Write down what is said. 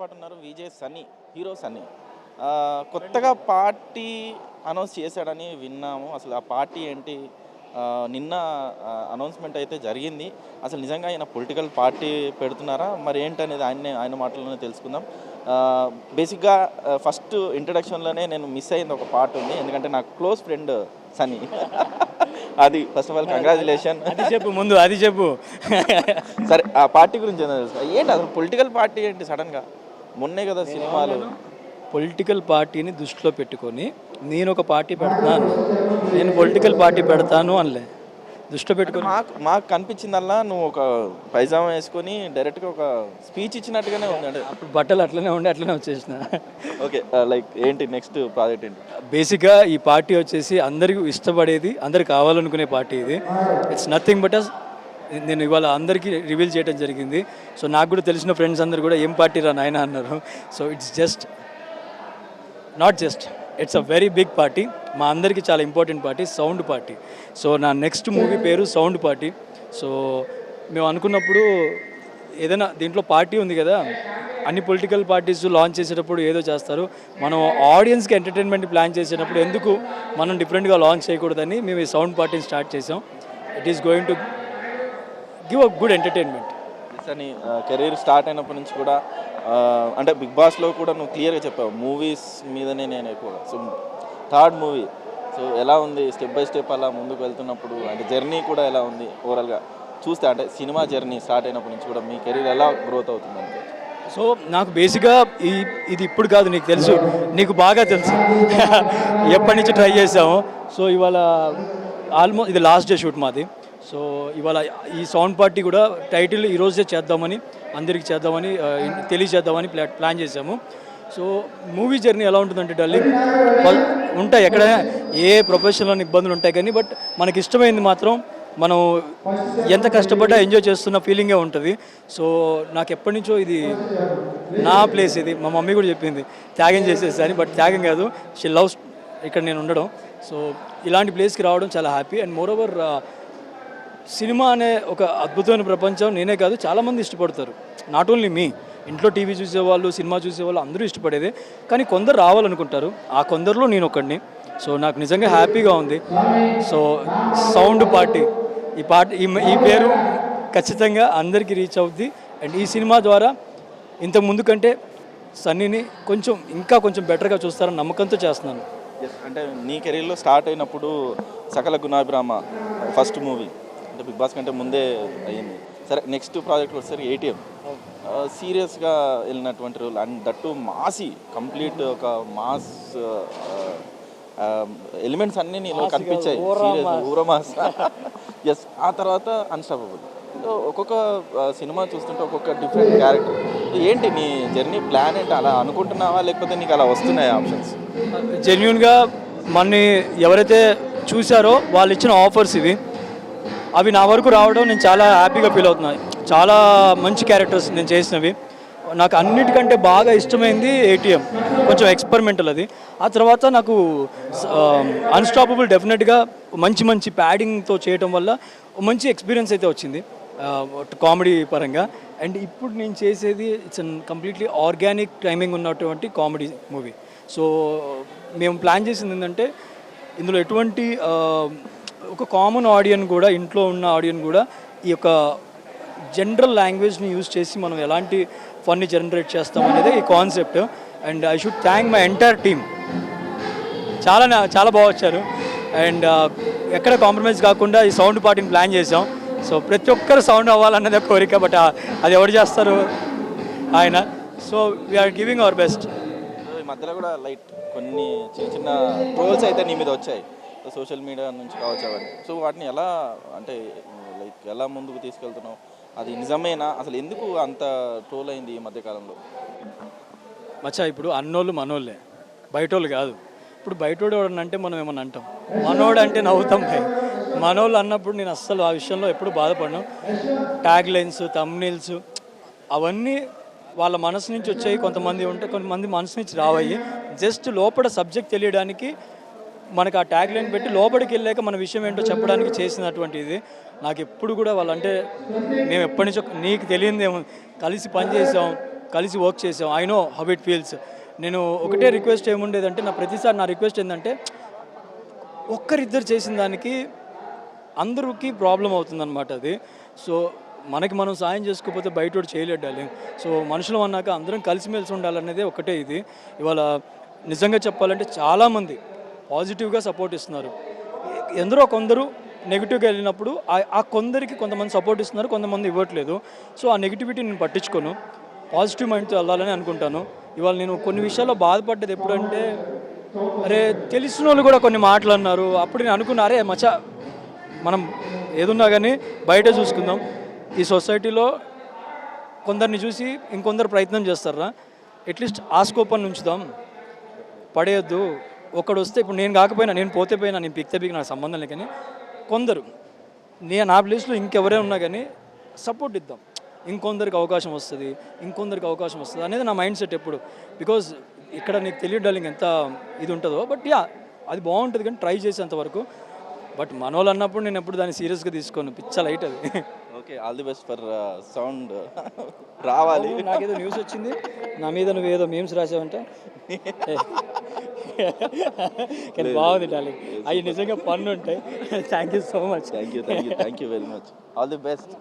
పాటు ఉన్నారు విజయ్ సన్నీ, హీరో సన్నీ. కొత్తగా పార్టీ అనౌన్స్ చేశాడని విన్నాము. అసలు ఆ పార్టీ ఏంటి? నిన్న అనౌన్స్మెంట్ అయితే జరిగింది. అసలు నిజంగా ఆయన పొలిటికల్ పార్టీ పెడుతున్నారా? మరి ఏంటనేది ఆయన మాటల్లోనే తెలుసుకుందాం. బేసిక్గా ఫస్ట్ ఇంట్రడక్షన్లోనే నేను మిస్ అయింది ఒక పార్ట్ ఉంది. ఎందుకంటే నాకు క్లోజ్ ఫ్రెండ్ సన్నీ. అది ఫస్ట్ ఆఫ్ ఆల్ కంగ్రాచులేషన్. అది చెప్పు. సరే, ఆ పార్టీ గురించి ఏదో తెలుసు ఏంటి? అసలు పొలిటికల్ పార్టీ ఏంటి సడన్గా? మొన్నే కదా సినిమాలు. పొలిటికల్ పార్టీని దృష్టిలో పెట్టుకొని నేను ఒక పార్టీ పెడతాను, నేను పొలిటికల్ పార్టీ పెడతాను అనలే, దృష్టిలో పెట్టుకొని. మాకు కనిపించిందల్లా నువ్వు ఒక పైజామా వేసుకొని డైరెక్ట్గా ఒక స్పీచ్ ఇచ్చినట్టుగానే ఉంది. అంటే అప్పుడు బట్టలు అట్లనే ఉండి అట్లనే వచ్చేసిన. ఓకే, లైక్ ఏంటి నెక్స్ట్ ప్రాజెక్ట్ ఏంటి? బేసిక్గా ఈ పార్టీ వచ్చేసి అందరికీ ఇష్టపడేది, అందరికి కావాలనుకునే పార్టీ ఇది. ఇట్స్ నథింగ్ బట్ నేను ఇవాళ అందరికీ రివీల్ చేయడం జరిగింది. సో నాకు కూడా తెలిసిన ఫ్రెండ్స్ అందరు కూడా ఏం పార్టీ రా నాయన అన్నారు. So it's a very big party. మా అందరికీ చాలా important party, sound party. So నా నెక్స్ట్ మూవీ పేరు సౌండ్ పార్టీ. సో మేము అనుకున్నప్పుడు ఏదైనా దీంట్లో పార్టీ ఉంది కదా, అన్ని పొలిటికల్ పార్టీస్ లాంచ్ చేసేటప్పుడు ఏదో చేస్తారు, మనం ఆడియన్స్కి ఎంటర్టైన్మెంట్ ప్లాన్ చేసేటప్పుడు ఎందుకు మనం డిఫరెంట్గా లాంచ్ చేయకూడదని మేము ఈ సౌండ్ పార్టీని స్టార్ట్ చేసాం. It is going to give a good entertainment. అని కెరీర్ స్టార్ట్ అయినప్పటి నుంచి కూడా అంటే బిగ్ బాస్లో కూడా నువ్వు క్లియర్గా చెప్పావు మూవీస్ మీదనే నేను ఎక్కువగా. సో థర్డ్ మూవీ, సో ఎలా ఉంది స్టెప్ బై స్టెప్ అలా ముందుకు వెళ్తున్నప్పుడు? అంటే జర్నీ కూడా ఎలా ఉంది ఓవరాల్గా చూస్తే? అంటే సినిమా జర్నీ స్టార్ట్ అయినప్పటి నుంచి కూడా మీ కెరీర్ ఎలా గ్రోత్ అవుతుంది అంటే? సో నాకు బేసిక్గా ఇది ఇప్పుడు కాదు, నీకు తెలుసు, నీకు బాగా తెలుసు ఎప్పటి నుంచి ట్రై చేసాము. సో ఇవాళ ఆల్మోస్ట్ ఇది లాస్ట్ డే షూట్ మాది. సో ఇవాళ ఈ సౌండ్ పార్టీ కూడా టైటిల్ ఈరోజే చేద్దామని, అందరికీ చేద్దామని, తెలియజేద్దామని ప్లాన్ చేసాము. సో మూవీ జర్నీ ఎలా ఉంటుందంటే డార్లింగ్, ఉంటాయి ఎక్కడైనా ఏ ప్రొఫెషన్లో ఇబ్బందులు ఉంటాయి కానీ బట్ మనకి ఇష్టమైంది మాత్రం మనం ఎంత కష్టపడ్డా ఎంజాయ్ చేస్తున్న ఫీలింగే ఉంటుంది. సో నాకు ఎప్పటి నుంచో ఇది నా ప్లేస్, ఇది మా మమ్మీ కూడా చెప్పింది త్యాగం చేసేసారి, బట్ త్యాగం కాదు, షీ లవ్స్ ఇక్కడ నేను ఉండడం. సో ఇలాంటి ప్లేస్కి రావడం చాలా happy. And more over cinema అనే ఒక అద్భుతమైన ప్రపంచం నేనే కాదు చాలామంది ఇష్టపడతారు. నాట్ ఓన్లీ మీ, ఇంట్లో టీవీ చూసేవాళ్ళు, సినిమా చూసేవాళ్ళు అందరూ ఇష్టపడేదే, కానీ కొందరు రావాలనుకుంటారు, ఆ కొందరిలో నేను ఒకడిని. సో నాకు నిజంగా హ్యాపీగా ఉంది. సో సౌండ్ పార్టీ, ఈ పేరు ఖచ్చితంగా అందరికీ రీచ్ అవుద్ది. అండ్ ఈ సినిమా ద్వారా ఇంత ముందు కంటే సన్నీని ఇంకా కొంచెం బెటర్గా చూస్తారని నమ్మకంతో చేస్తున్నాను. అంటే నీ కెరీర్లో స్టార్ట్ అయినప్పుడు సకల గుణాభిరామ ఫస్ట్ మూవీ, అంటే బిగ్ బాస్ కంటే ముందే అయ్యింది. సరే, నెక్స్ట్ ప్రాజెక్ట్ వచ్చేసరి ఏటీఎం, సీరియస్గా వెళ్ళినటువంటి role, and that Masi, complete ఒక మాస్ ఎలిమెంట్స్ అన్నీ నీలో కనిపించాయి. సీరియస్ ఊరమాస్. ఎస్, ఆ తర్వాత అన్స్టాపబుల్. ఒక్కొక్క సినిమా చూస్తుంటే ఒక్కొక్క డిఫరెంట్ క్యారెక్టర్. ఏంటి నీ జర్నీ ప్లాన్ ఏంటి? అలా అనుకుంటున్నావా లేకపోతే నీకు అలా వస్తున్నాయి ఆప్షన్స్? జెన్యూన్గా మనని ఎవరైతే చూసారో వాళ్ళు ఇచ్చిన ఆఫర్స్ ఇవి, అవి నా వరకు రావడం నేను చాలా హ్యాపీగా ఫీల్ అవుతున్నాను. చాలా మంచి క్యారెక్టర్స్ నేను చేసినవి. నాకు అన్నిటికంటే బాగా ఇష్టమైంది ఏటీఎం, కొంచెం ఎక్స్పెరిమెంటల్ అది. ఆ తర్వాత నాకు అన్స్టాపబుల్ డెఫినెట్గా మంచి ప్యాడింగ్తో చేయడం వల్ల మంచి ఎక్స్పీరియన్స్ అయితే వచ్చింది కామెడీ పరంగా. అండ్ ఇప్పుడు నేను చేసేది ఇట్స్ కంప్లీట్లీ ఆర్గానిక్ టైమింగ్ ఉన్నటువంటి కామెడీ మూవీ. సో మేము ప్లాన్ చేసింది ఏంటంటే ఇందులో ఎటువంటి ఒక కామన్ ఆడియన్ కూడా, ఇంట్లో ఉన్న ఆడియన్ కూడా ఈ యొక్క జనరల్ లాంగ్వేజ్ని యూజ్ చేసి మనం ఎలాంటి ఫన్ని జనరేట్ చేస్తాం అనేది ఈ concept. And I should thank my entire team. చాలా బాగా వచ్చారు. అండ్ ఎక్కడ కాంప్రమైజ్ కాకుండా ఈ సౌండ్ పార్టీని ప్లాన్ చేసాం. సో ప్రతి ఒక్కరు సౌండ్ అవ్వాలన్నదే కోరిక, బట్ అది ఎవరు చేస్తారు? ఆయన. So we're giving our best. ఈ మధ్యలో కూడా లైట్ కొన్ని చిన్న ట్రోల్స్ అయితే నీ మీద వచ్చాయి, సోషల్ మీడియా నుంచి కావచ్చు అవన్నీ. సో వాటిని ఎలా, అంటే లైక్ ఎలా ముందుకు తీసుకెళ్తున్నావు? అది నిజమేనా? అసలు ఎందుకు అంత ట్రోల్ అయింది ఈ మధ్యకాలంలో? మచ్చా, ఇప్పుడు అన్నోళ్ళు మనోళ్ళే, బయటోళ్ళు కాదు. ఇప్పుడు బయటోడు అంటే మనం ఏమన్నా అంటాం, మనోడు అంటే నవ్వుతాం. మనోళ్ళు అన్నప్పుడు నేను అస్సలు ఆ విషయంలో ఎప్పుడు బాధపడను. ట్యాగ్ లైన్స్, థంబ్నెయిల్స్ అవన్నీ వాళ్ళ మనసు నుంచి వచ్చాయి. కొంతమంది మనసు నుంచి రావయ్యి. జస్ట్ లోపల సబ్జెక్ట్ తెలియడానికి మనకు ఆ ట్యాగ్ లైన్ పెట్టి లోపలికి వెళ్ళాక మన విషయం ఏంటో చెప్పడానికి చేసినటువంటి ఇది. నాకు ఎప్పుడు కూడా వాళ్ళంటే మేము ఎప్పటి నుంచో, నీకు తెలియదేమో, కలిసి పనిచేసాం, కలిసి వర్క్ చేసాం. I know how it feels. నేను ఒకటే రిక్వెస్ట్ ఏముండేదంటే, ప్రతిసారి నా రిక్వెస్ట్ ఏంటంటే, ఒక్కరిద్దరు చేసిన దానికి అందరికీ ప్రాబ్లం అవుతుందన్నమాట అది. సో మనకి మనం సాయం చేసుకోకపోతే బయటోడు చేయలేడు డార్లింగ్. సో మనుషులు అన్నాక అందరం కలిసిమెలిసి ఉండాలనేదే ఒకటే ఇది. ఇవాళ నిజంగా చెప్పాలంటే చాలామంది పాజిటివ్గా సపోర్ట్ ఇస్తున్నారు. ఎందరో కొందరు నెగిటివ్గా వెళ్ళినప్పుడు ఆ కొందరికి కొంతమంది సపోర్ట్ ఇస్తున్నారు, కొంతమంది ఇవ్వట్లేదు. సో ఆ నెగిటివిటీ నేను పట్టించుకోను, పాజిటివ్ మైండ్తో వెళ్ళాలని అనుకుంటాను. ఇవాళ నేను కొన్ని విషయాల్లో బాధపడ్డది ఎప్పుడంటే, అరే తెలిసిన వాళ్ళు కూడా కొన్ని మాటలు అన్నారు. అప్పుడు నేను అనుకున్నా, అరే మచ్చా మనం ఏదున్నా కానీ బయట చూసుకుందాం. ఈ సొసైటీలో కొందరిని చూసి ఇంకొందరు ప్రయత్నం చేస్తారా, అట్లీస్ట్ ఆ స్కోప్ ఉంచుదాం, పడేయద్దు. ఒకడు వస్తే ఇప్పుడు నేను కాకపోయినా, నేను పోతే పోయినా, నేను పిక్తే పిక్ నాకు సంబంధం లేదు, కానీ కొందరు నా ప్లేస్లో ఇంకెవరే ఉన్నా కానీ సపోర్ట్ ఇద్దాం. ఇంకొందరికి అవకాశం వస్తుంది, ఇంకొందరికి అవకాశం వస్తుంది అనేది నా మైండ్ సెట్ ఎప్పుడు. బికాజ్ ఇక్కడ నీకు తెలియదు డార్లింగ్ ఎంత ఇది ఉంటుందో. బట్ యా అది బాగుంటుంది, కానీ ట్రై చేసేంతవరకు. బట్ మనోళ్ళు అన్నప్పుడు నేను ఎప్పుడు దాన్ని సీరియస్గా తీసుకోను, పిచ్చ లైట్ అది. Okay, all the best for sound రావాలి. నాకేదో న్యూస్ వచ్చింది, నా మీద నువ్వు ఏదో మీమ్స్ రాసావంటే. కానీ బాగుంది డార్లింగ్, అవి నిజంగా ఫన్ ఉంటాయి. Thank you so much. Thank you very much. All the best.